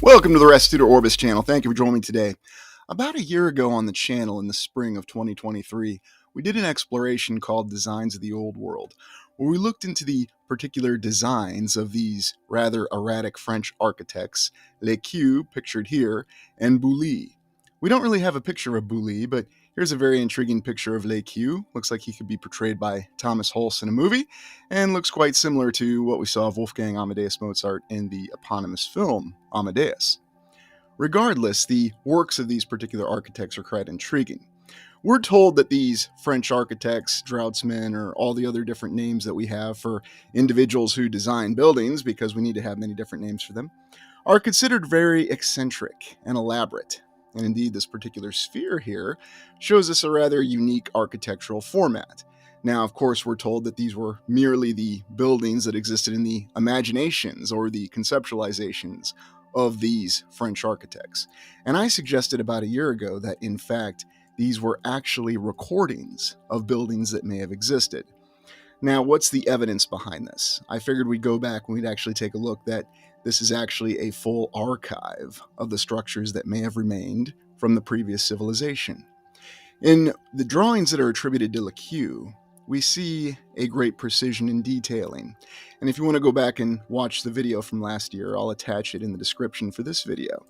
Welcome to the Restitutor Orbis channel. Thank you for joining me today. About a year ago on the channel in the spring of 2023, we did an exploration called Designs of the Old World, where we looked into the particular designs of these rather erratic French architects, LUCIUS, pictured here, and Boully. We don't really have a picture of Boully, but here's a very intriguing picture of LUCIUS. Looks like he could be portrayed by Thomas Hulse in a movie, and looks quite similar to what we saw of Wolfgang Amadeus Mozart in the eponymous film, Amadeus. Regardless, the works of these particular architects are quite intriguing. We're told that these French architects, draughtsmen, or all the other different names that we have for individuals who design buildings, because we need to have many different names for them, are considered very eccentric and elaborate. And indeed, this particular sphere here shows us a rather unique architectural format. Now, of course, we're told that these were merely the buildings that existed in the imaginations or the conceptualizations of these French architects. And I suggested about a year ago that, in fact, these were actually recordings of buildings that may have existed. Now, what's the evidence behind this? I figured we'd go back and we'd actually take a look that this is actually a full archive of the structures that may have remained from the previous civilization. In the drawings that are attributed to LUCIUS, we see a great precision in detailing. And if you want to go back and watch the video from last year, I'll attach it in the description for this video.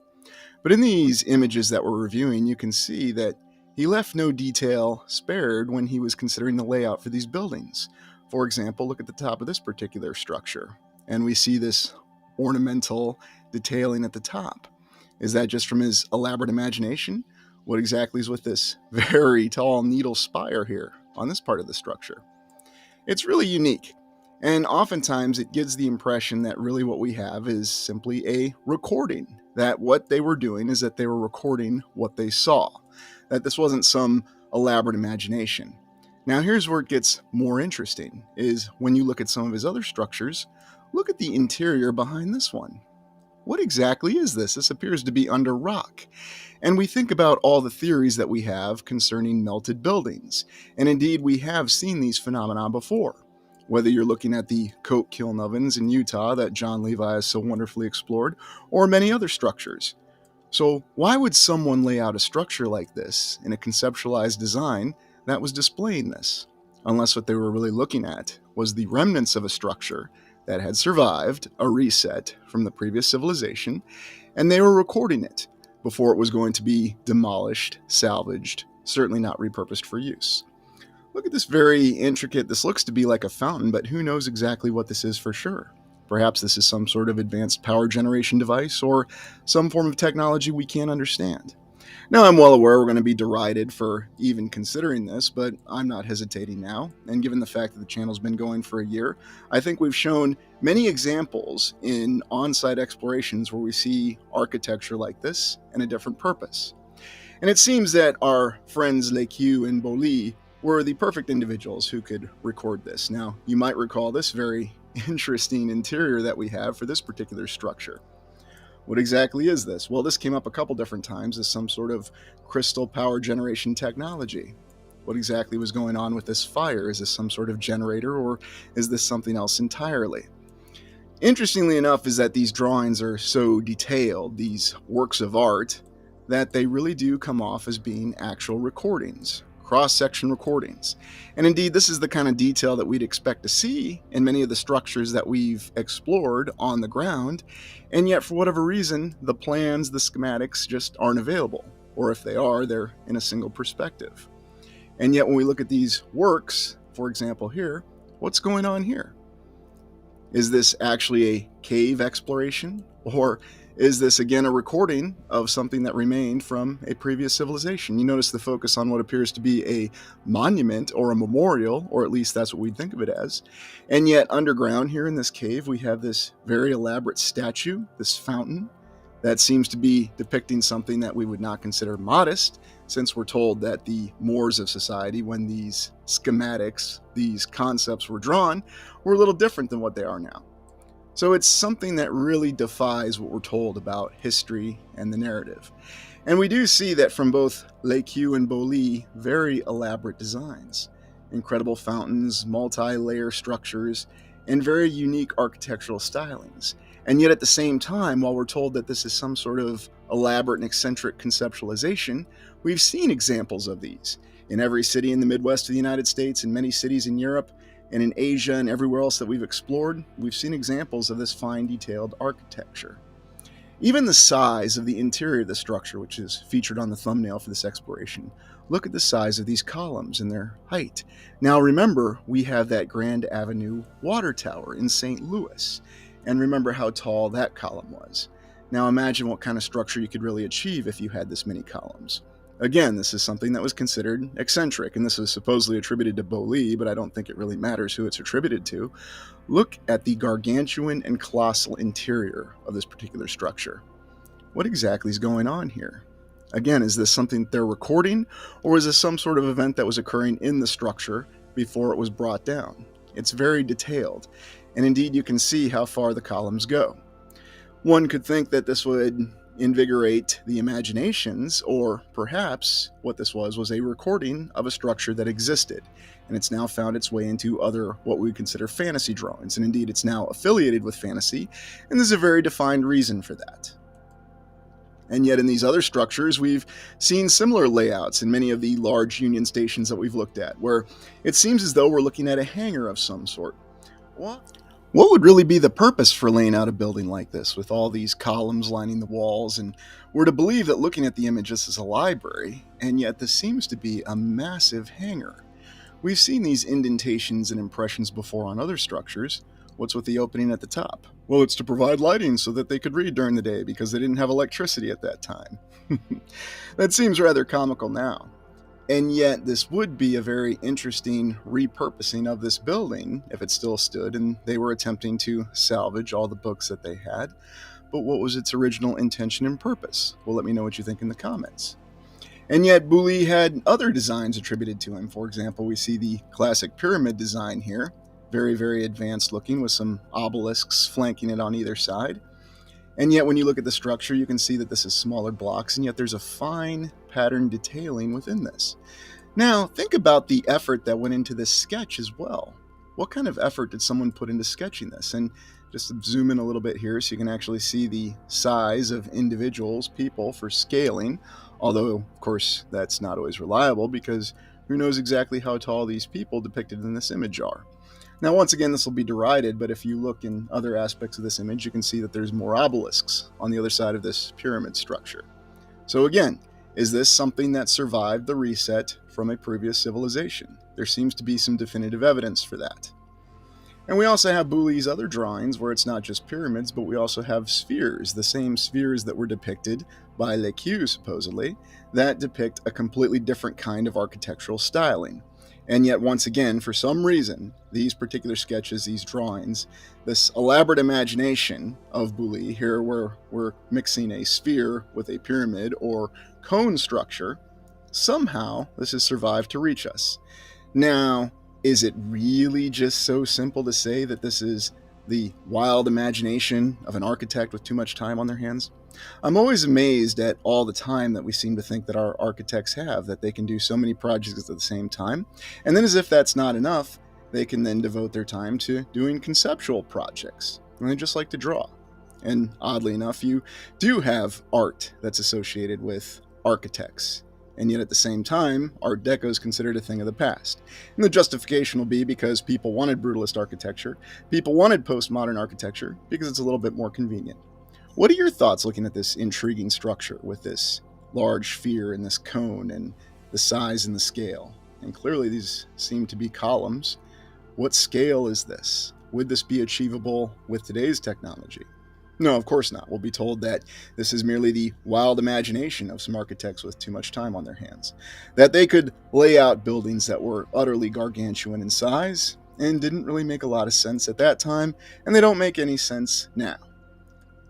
But in these images that we're reviewing, you can see that he left no detail spared when he was considering the layout for these buildings. For example, look at the top of this particular structure, and we see this ornamental detailing at the top. Is that just from his elaborate imagination? What exactly is with this very tall needle spire here on this part of the structure? It's really unique, and oftentimes it gives the impression that really what we have is simply a recording, that what they were doing is that they were recording what they saw, that this wasn't some elaborate imagination. Now here's where it gets more interesting, is when you look at some of his other structures, look at the interior behind this one. What exactly is this? This appears to be under rock. And we think about all the theories that we have concerning melted buildings. And indeed, we have seen these phenomena before. Whether you're looking at the coke kiln ovens in Utah that John Levi has so wonderfully explored, or many other structures. So why would someone lay out a structure like this in a conceptualized design that was displaying this? Unless what they were really looking at was the remnants of a structure that had survived a reset from the previous civilization, and they were recording it before it was going to be demolished, salvaged, certainly not repurposed for use. Look at this very intricate, this looks to be like a fountain, but who knows exactly what this is for sure. Perhaps this is some sort of advanced power generation device or some form of technology we can't understand. Now, I'm well aware we're going to be derided for even considering this, but I'm not hesitating now. And given the fact that the channel's been going for a year, I think we've shown many examples in on-site explorations where we see architecture like this and a different purpose. And it seems that our friends LUCIUS and Boully were the perfect individuals who could record this. Now, you might recall this very interesting interior that we have for this particular structure. What exactly is this? Well, this came up a couple different times as some sort of crystal power generation technology. What exactly was going on with this fire? Is this some sort of generator, or is this something else entirely? Interestingly enough is that these drawings are so detailed, these works of art, that they really do come off as being actual recordings, cross-section recordings. And indeed, this is the kind of detail that we'd expect to see in many of the structures that we've explored on the ground, and yet for whatever reason, the plans, the schematics just aren't available, or if they are, they're in a single perspective. And yet when we look at these works, for example here, what's going on here? Is this actually a cave exploration, or is this again a recording of something that remained from a previous civilization? You notice the focus on what appears to be a monument or a memorial, or at least that's what we'd think of it as. And yet underground here in this cave, we have this very elaborate statue, this fountain, that seems to be depicting something that we would not consider modest, since we're told that the mores of society, when these schematics, these concepts were drawn, were a little different than what they are now. So it's something that really defies what we're told about history and the narrative. And we do see that from both LUCIUS and Boully, very elaborate designs. Incredible fountains, multi-layer structures, and very unique architectural stylings. And yet at the same time, while we're told that this is some sort of elaborate and eccentric conceptualization, we've seen examples of these in every city in the Midwest of the United States, in many cities in Europe, and in Asia and everywhere else that we've explored. We've seen examples of this fine, detailed architecture. Even the size of the interior of the structure, which is featured on the thumbnail for this exploration, look at the size of these columns and their height. Now remember, we have that Grand Avenue water tower in St. Louis, and remember how tall that column was. Now imagine what kind of structure you could really achieve if you had this many columns. Again, this is something that was considered eccentric, and this is supposedly attributed to Beaulieu, but I don't think it really matters who it's attributed to. Look at the gargantuan and colossal interior of this particular structure. What exactly is going on here? Again, is this something they're recording, or is this some sort of event that was occurring in the structure before it was brought down? It's very detailed, and indeed you can see how far the columns go. One could think that this would invigorate the imaginations, or perhaps what this was a recording of a structure that existed, and it's now found its way into other what we would consider fantasy drawings, and indeed it's now affiliated with fantasy, and there's a very defined reason for that. And yet in these other structures, we've seen similar layouts in many of the large Union stations that we've looked at, where it seems as though we're looking at a hangar of some sort. What would really be the purpose for laying out a building like this with all these columns lining the walls? And we're to believe that looking at the image, this is a library, and yet this seems to be a massive hangar. We've seen these indentations and impressions before on other structures. What's with the opening at the top? Well, it's to provide lighting so that they could read during the day because they didn't have electricity at that time. That seems rather comical now. And yet this would be a very interesting repurposing of this building if it still stood and they were attempting to salvage all the books that they had. But what was its original intention and purpose? Well, let me know what you think in the comments. And yet Beaulieu had other designs attributed to him. For example, we see the classic pyramid design here. Very, very advanced looking with some obelisks flanking it on either side. And yet when you look at the structure, you can see that this is smaller blocks, and yet there's a fine pattern detailing within this. Now, think about the effort that went into this sketch as well. What kind of effort did someone put into sketching this? And just zoom in a little bit here so you can actually see the size of individuals, people, for scaling. Although, of course, that's not always reliable because who knows exactly how tall these people depicted in this image are. Now, once again, this will be derided, but if you look in other aspects of this image, you can see that there's more obelisks on the other side of this pyramid structure. So again, is this something that survived the reset from a previous civilization? There seems to be some definitive evidence for that. And we also have Beaulieu's other drawings where it's not just pyramids, but we also have spheres, the same spheres that were depicted by LUCIUS, supposedly, that depict a completely different kind of architectural styling. And yet, once again, for some reason, these particular sketches, these drawings, this elaborate imagination of Beaulieu, here where we're mixing a sphere with a pyramid or cone structure, somehow this has survived to reach us. Now, is it really just so simple to say that this is the wild imagination of an architect with too much time on their hands? I'm always amazed at all the time that we seem to think that our architects have, that they can do so many projects at the same time. And then as if that's not enough, they can then devote their time to doing conceptual projects. And they just like to draw. And oddly enough, you do have art that's associated with architects. And yet at the same time, Art Deco is considered a thing of the past. And the justification will be because people wanted brutalist architecture, people wanted postmodern architecture, because it's a little bit more convenient. What are your thoughts looking at this intriguing structure with this large sphere and this cone and the size and the scale? And clearly these seem to be columns. What scale is this? Would this be achievable with today's technology? No, of course not. We'll be told that this is merely the wild imagination of some architects with too much time on their hands. That they could lay out buildings that were utterly gargantuan in size and didn't really make a lot of sense at that time, and they don't make any sense now.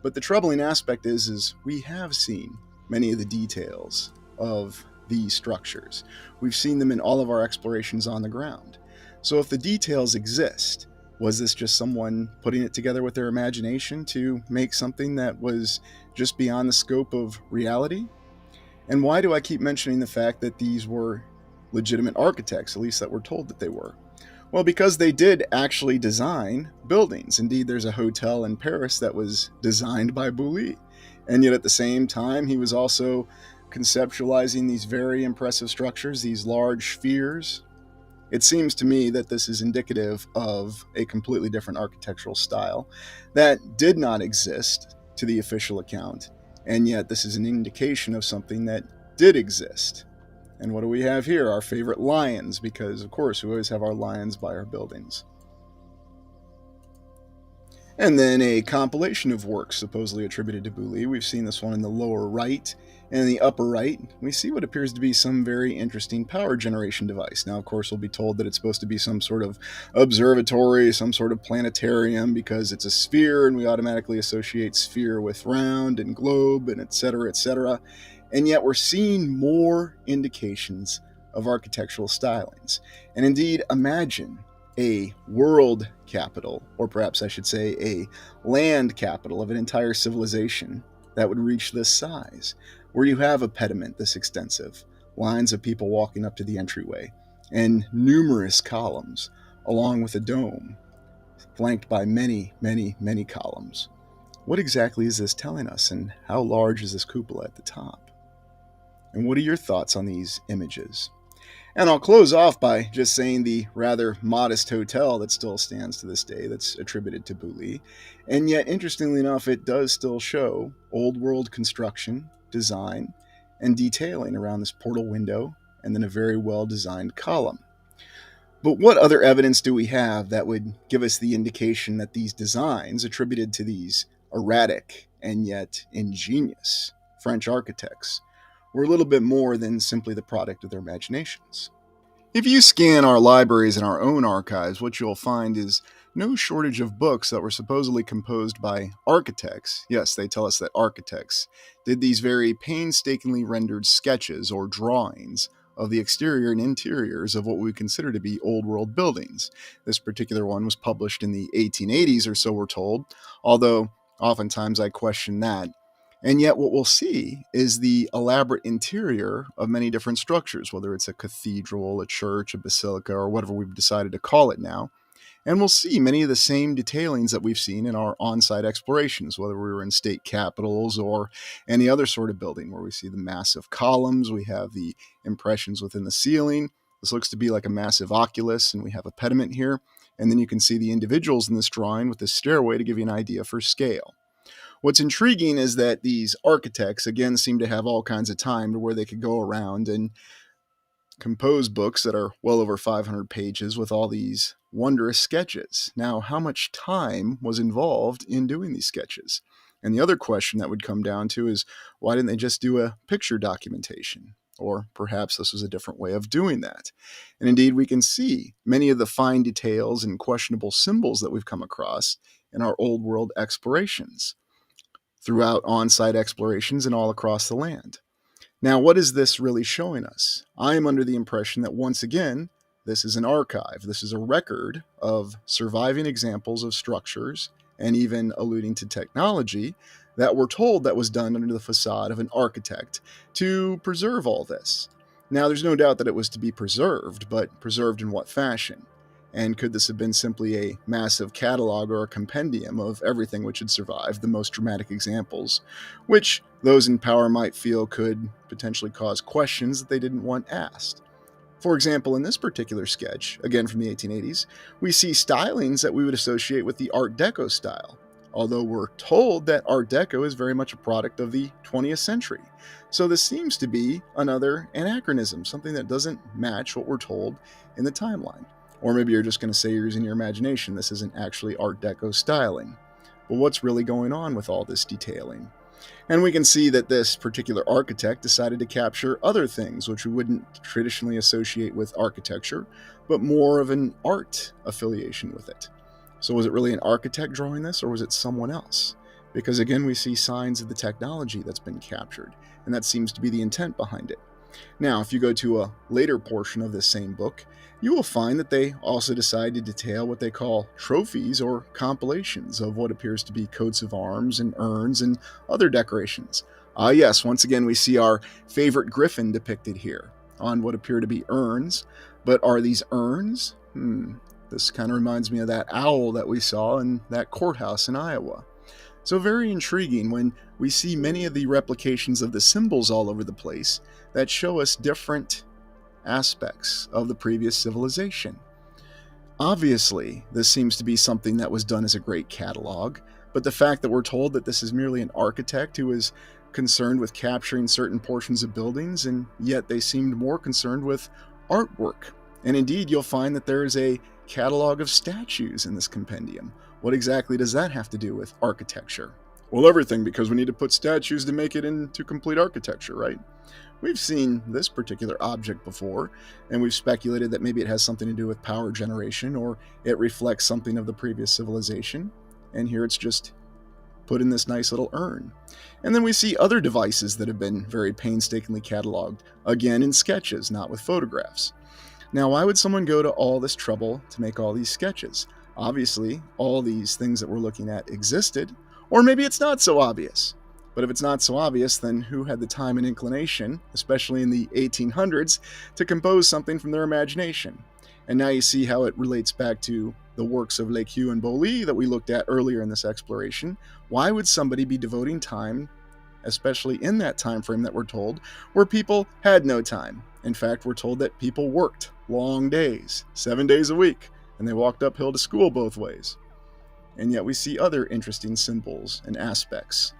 But the troubling aspect is we have seen many of the details of these structures. We've seen them in all of our explorations on the ground. So if the details exist, was this just someone putting it together with their imagination to make something that was just beyond the scope of reality? And why do I keep mentioning the fact that these were legitimate architects, at least that we're told that they were? Well, because they did actually design buildings. Indeed, there's a hotel in Paris that was designed by Boully. And yet at the same time, he was also conceptualizing these very impressive structures, these large spheres. It seems to me that this is indicative of a completely different architectural style that did not exist to the official account, and yet this is an indication of something that did exist. And what do we have here? Our favorite lions, because of course we always have our lions by our buildings. And then a compilation of works supposedly attributed to Boully. We've seen this one in the lower right. And in the upper right, we see what appears to be some very interesting power generation device. Now, of course, we'll be told that it's supposed to be some sort of observatory, some sort of planetarium, because it's a sphere, and we automatically associate sphere with round and globe, and etc., etc. And yet we're seeing more indications of architectural stylings. And indeed, imagine a world capital, or perhaps I should say a land capital of an entire civilization that would reach this size, where you have a pediment this extensive, lines of people walking up to the entryway, and numerous columns, along with a dome, flanked by many, many, many columns. What exactly is this telling us, and how large is this cupola at the top? And what are your thoughts on these images? And I'll close off by just saying the rather modest hotel that still stands to this day that's attributed to Boully. And yet, interestingly enough, it does still show old world construction, design, and detailing around this portal window, and then a very well designed column. But what other evidence do we have that would give us the indication that these designs attributed to these erratic and yet ingenious French architects were a little bit more than simply the product of their imaginations? If you scan our libraries and our own archives, what you'll find is no shortage of books that were supposedly composed by architects. Yes, they tell us that architects did these very painstakingly rendered sketches or drawings of the exterior and interiors of what we consider to be old world buildings. This particular one was published in the 1880s or so, we're told, although oftentimes I question that. And yet, what we'll see is the elaborate interior of many different structures, whether it's a cathedral, a church, a basilica, or whatever we've decided to call it now. And we'll see many of the same detailings that we've seen in our on site explorations, whether we were in state capitals or any other sort of building, where we see the massive columns, we have the impressions within the ceiling. This looks to be like a massive oculus, and we have a pediment here. And then you can see the individuals in this drawing with this stairway to give you an idea for scale. What's intriguing is that these architects, again, seem to have all kinds of time to where they could go around and compose books that are well over 500 pages with all these wondrous sketches. Now, how much time was involved in doing these sketches? And the other question that would come down to is, why didn't they just do a picture documentation? Or perhaps this was a different way of doing that. And indeed, we can see many of the fine details and questionable symbols that we've come across in our old world explorations, throughout on-site explorations and all across the land. Now, what is this really showing us? I am under the impression that, once again, this is an archive. This is a record of surviving examples of structures, and even alluding to technology, that we're told that was done under the facade of an architect to preserve all this. Now, there's no doubt that it was to be preserved, but preserved in what fashion? And could this have been simply a massive catalog or a compendium of everything which had survived, the most dramatic examples, which those in power might feel could potentially cause questions that they didn't want asked? For example, in this particular sketch, again from the 1880s, we see stylings that we would associate with the Art Deco style, although we're told that Art Deco is very much a product of the 20th century. So this seems to be another anachronism, something that doesn't match what we're told in the timeline. Or maybe you're just going to say you're using your imagination. This isn't actually Art Deco styling. But what's really going on with all this detailing? And we can see that this particular architect decided to capture other things which we wouldn't traditionally associate with architecture, but more of an art affiliation with it. So was it really an architect drawing this, or was it someone else? Because again, we see signs of the technology that's been captured, and that seems to be the intent behind it. Now, if you go to a later portion of this same book, you will find that they also decide to detail what they call trophies or compilations of what appears to be coats of arms and urns and other decorations. Yes, once again, we see our favorite griffin depicted here on what appear to be urns. But are these urns? This kind of reminds me of that owl that we saw in that courthouse in Iowa. So, very intriguing when we see many of the replications of the symbols all over the place that show us different aspects of the previous civilization. Obviously, this seems to be something that was done as a great catalog, but the fact that we're told that this is merely an architect who is concerned with capturing certain portions of buildings, and yet they seemed more concerned with artwork. And indeed, you'll find that there is a catalog of statues in this compendium. What exactly does that have to do with architecture? Well, everything, because we need to put statues to make it into complete architecture, right? We've seen this particular object before, and we've speculated that maybe it has something to do with power generation, or it reflects something of the previous civilization. And here it's just put in this nice little urn. And then we see other devices that have been very painstakingly cataloged, again in sketches, not with photographs. Now, why would someone go to all this trouble to make all these sketches? Obviously, all these things that we're looking at existed, or maybe it's not so obvious. But if it's not so obvious, then who had the time and inclination, especially in the 1800s, to compose something from their imagination? And now you see how it relates back to the works of LUCIUS and Boly that we looked at earlier in this exploration. Why would somebody be devoting time, especially in that time frame that we're told, where people had no time? In fact, we're told that people worked long days, 7 days a week, and they walked uphill to school both ways. And yet we see other interesting symbols and aspects.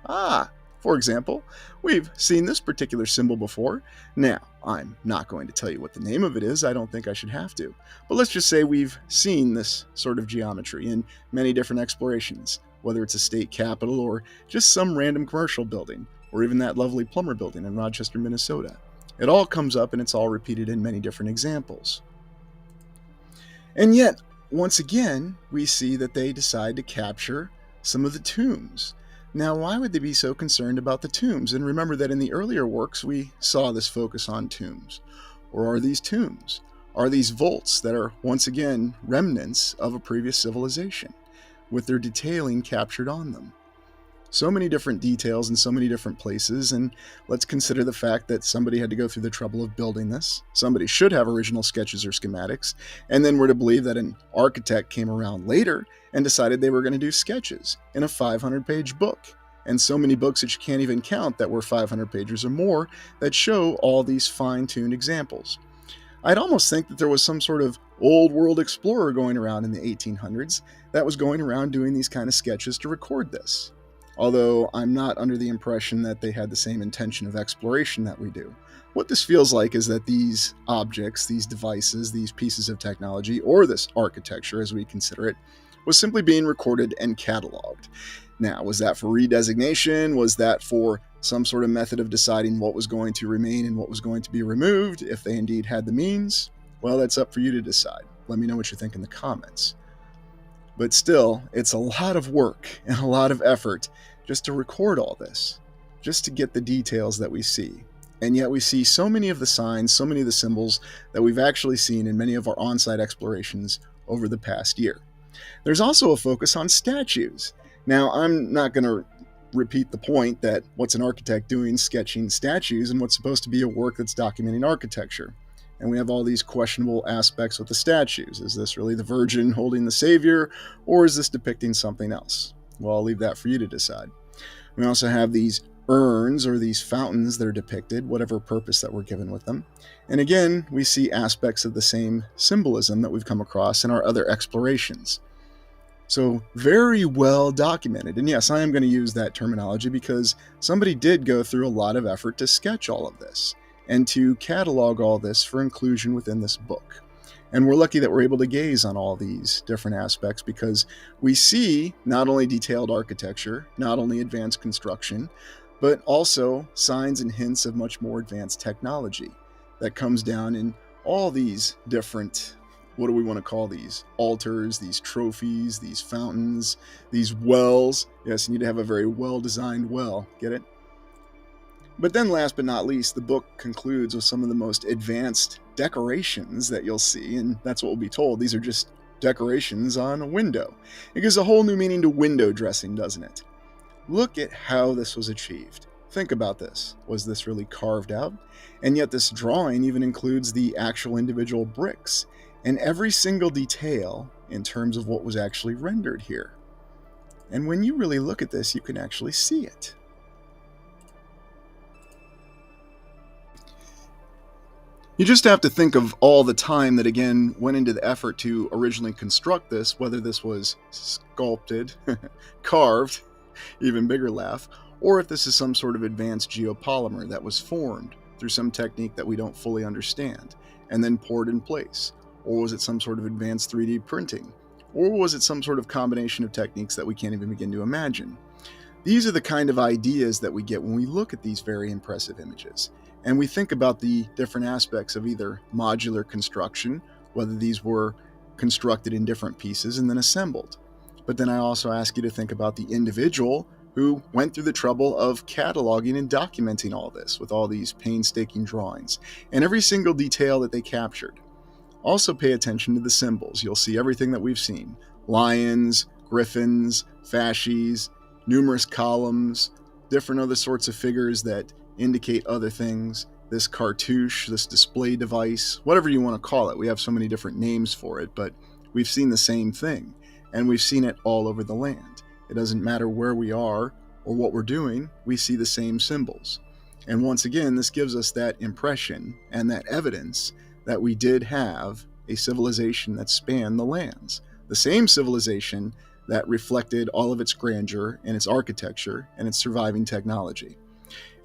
For example, we've seen this particular symbol before. Now, I'm not going to tell you what the name of it is, I don't think I should have to. But let's just say we've seen this sort of geometry in many different explorations, whether it's a state capitol or just some random commercial building, or even that lovely plumber building in Rochester, Minnesota. It all comes up and it's all repeated in many different examples. And yet, once again, we see that they decide to capture some of the tombs. Now, why would they be so concerned about the tombs? And remember that in the earlier works, we saw this focus on tombs. Or are these tombs? Are these vaults that are, once again, remnants of a previous civilization, with their detailing captured on them? So many different details in so many different places, and let's consider the fact that somebody had to go through the trouble of building this. Somebody should have original sketches or schematics, and then we're to believe that an architect came around later and decided they were going to do sketches in a 500-page book. And so many books that you can't even count that were 500 pages or more that show all these fine-tuned examples. I'd almost think that there was some sort of old world explorer going around in the 1800s that was going around doing these kind of sketches to record this. Although I'm not under the impression that they had the same intention of exploration that we do. What this feels like is that these objects, these devices, these pieces of technology, or this architecture as we consider it, was simply being recorded and cataloged. Now, was that for redesignation? Was that for some sort of method of deciding what was going to remain and what was going to be removed, if they indeed had the means? Well, that's up for you to decide. Let me know what you think in the comments. But still, it's a lot of work and a lot of effort just to record all this, just to get the details that we see. And yet we see so many of the signs, so many of the symbols that we've actually seen in many of our on-site explorations over the past year. There's also a focus on statues. Now, I'm not going to repeat the point that what's an architect doing sketching statues and what's supposed to be a work that's documenting architecture. And we have all these questionable aspects with the statues. Is this really the Virgin holding the Savior, or is this depicting something else? Well, I'll leave that for you to decide. We also have these urns or these fountains that are depicted, whatever purpose that we're given with them. And again, we see aspects of the same symbolism that we've come across in our other explorations. So very well documented. And yes, I am going to use that terminology because somebody did go through a lot of effort to sketch all of this and to catalog all this for inclusion within this book. And we're lucky that we're able to gaze on all these different aspects because we see not only detailed architecture, not only advanced construction, but also signs and hints of much more advanced technology that comes down in all these different, what do we want to call these? Altars, these trophies, these fountains, these wells. Yes, you need to have a very well-designed well. Get it? But then last but not least, the book concludes with some of the most advanced decorations that you'll see, and that's what we'll be told. These are just decorations on a window. It gives a whole new meaning to window dressing, doesn't it? Look at how this was achieved. Think about this. Was this really carved out? And yet this drawing even includes the actual individual bricks. and every single detail in terms of what was actually rendered here. And when you really look at this, you can actually see it. You just have to think of all the time that, again, went into the effort to originally construct this, whether this was sculpted, carved, even bigger laugh, or if this is some sort of advanced geopolymer that was formed through some technique that we don't fully understand, and then poured in place. Or was it some sort of advanced 3D printing? Or was it some sort of combination of techniques that we can't even begin to imagine? These are the kind of ideas that we get when we look at these very impressive images. And we think about the different aspects of either modular construction, whether these were constructed in different pieces and then assembled. But then I also ask you to think about the individual who went through the trouble of cataloging and documenting all this with all these painstaking drawings and every single detail that they captured. Also pay attention to the symbols. You'll see everything that we've seen: lions, griffins, fasces, numerous columns, different other sorts of figures that indicate other things. This cartouche, this display device, whatever you want to call it. We have so many different names for it, but we've seen the same thing, and we've seen it all over the land. It doesn't matter where we are or what we're doing, we see the same symbols. And once again, this gives us that impression and that evidence that we did have a civilization that spanned the lands. The same civilization that reflected all of its grandeur and its architecture and its surviving technology.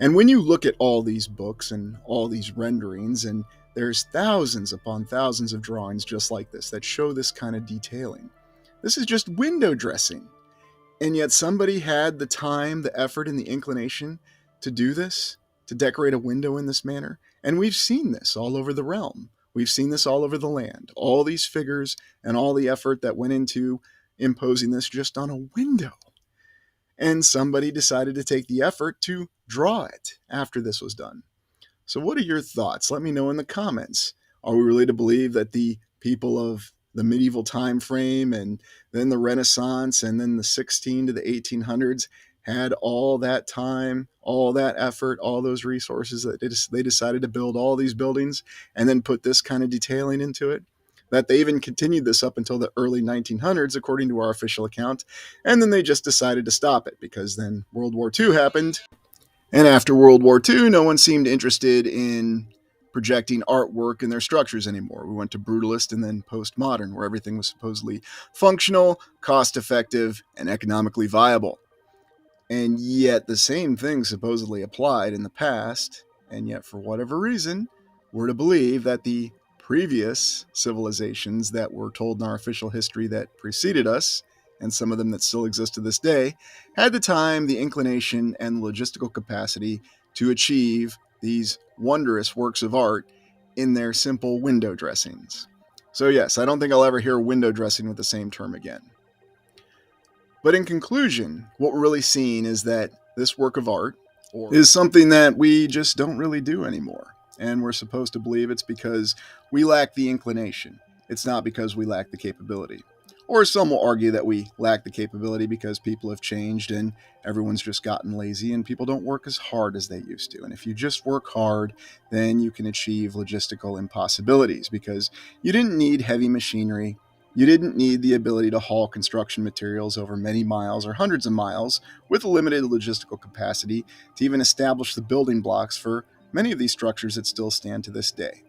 And when you look at all these books and all these renderings, and there's thousands upon thousands of drawings just like this that show this kind of detailing, this is just window dressing. And yet somebody had the time, the effort, and the inclination to do this, to decorate a window in this manner. And we've seen this all over the realm. We've seen this all over the land. All these figures and all the effort that went into imposing this just on a window. And somebody decided to take the effort to draw it after this was done. So what are your thoughts? Let me know in the comments. Are we really to believe that the people of the medieval time frame and then the Renaissance and then the 16 to the 1800s had all that time, all that effort, all those resources that they decided to build all these buildings and then put this kind of detailing into it? That they even continued this up until the early 1900s, according to our official account, and then they just decided to stop it because then World War II happened. And after World War II, no one seemed interested in projecting artwork in their structures anymore. We went to brutalist and then postmodern, where everything was supposedly functional, cost-effective, and economically viable. And yet the same thing supposedly applied in the past, and yet for whatever reason, we're to believe that the previous civilizations that were told in our official history that preceded us, and some of them that still exist to this day, had the time, the inclination, and the logistical capacity to achieve these wondrous works of art in their simple window dressings. So yes, I don't think I'll ever hear window dressing with the same term again. But in conclusion, what we're really seeing is that this work of art is something that we just don't really do anymore. And we're supposed to believe it's because we lack the inclination. It's not because we lack the capability. Or some will argue that we lack the capability because people have changed and everyone's just gotten lazy and people don't work as hard as they used to. And if you just work hard, then you can achieve logistical impossibilities because you didn't need heavy machinery. You didn't need the ability to haul construction materials over many miles or hundreds of miles with a limited logistical capacity to even establish the building blocks for many of these structures that still stand to this day.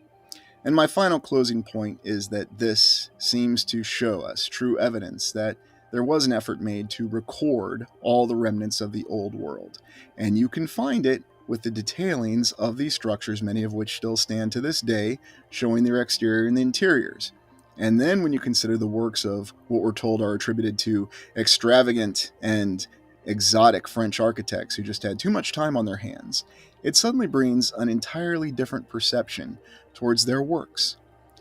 And my final closing point is that this seems to show us true evidence that there was an effort made to record all the remnants of the old world. And you can find it with the detailings of these structures, many of which still stand to this day, showing their exterior and the interiors. And then when you consider the works of what we're told are attributed to extravagant and exotic French architects who just had too much time on their hands, it suddenly brings an entirely different perception towards their works.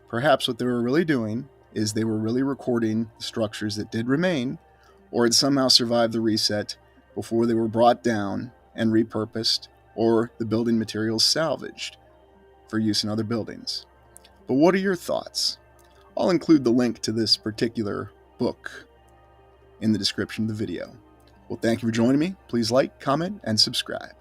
Perhaps what they were really doing is they were really recording the structures that did remain or had somehow survived the reset before they were brought down and repurposed or the building materials salvaged for use in other buildings. But what are your thoughts? I'll include the link to this particular book in the description of the video. Well, thank you for joining me. Please like, comment, and subscribe.